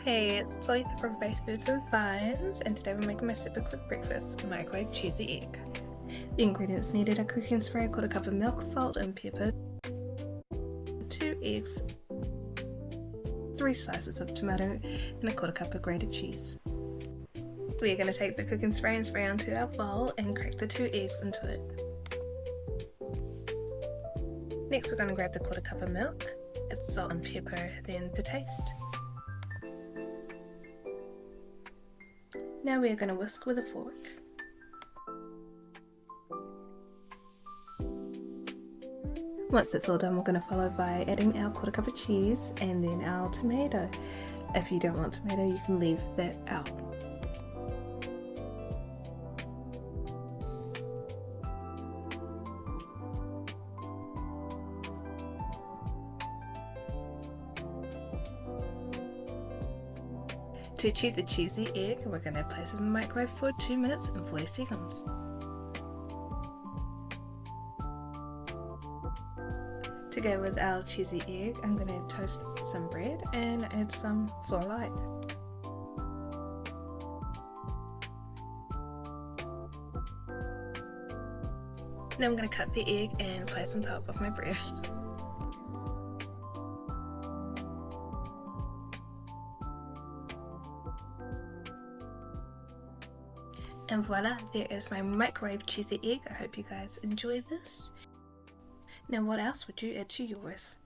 Hey, it's Talitha from Faith Foods and Vines, and today we're making my super quick breakfast, microwave cheesy egg. The ingredients needed are cooking spray, 1/4 cup of milk, salt and pepper, 2 eggs, 3 slices of tomato, and 1/4 cup of grated cheese. We're going to take the cooking spray and spray onto our bowl and crack the 2 eggs into it. Next we're going to grab the 1/4 cup of milk, add salt and pepper, then to taste. Now we are going to whisk with a fork. Once that's all done, we're going to follow by adding our 1/4 cup of cheese and then our tomato. If you don't want tomato, you can leave that out. To achieve the cheesy egg, we're going to place it in the microwave for 2 minutes and 40 seconds. To go with our cheesy egg, I'm going to toast some bread and add some ShareAlike. Now I'm going to cut the egg and place on top of my bread. And voila, there is my microwave cheesy egg. I hope you guys enjoy this. Now what else would you add to yours?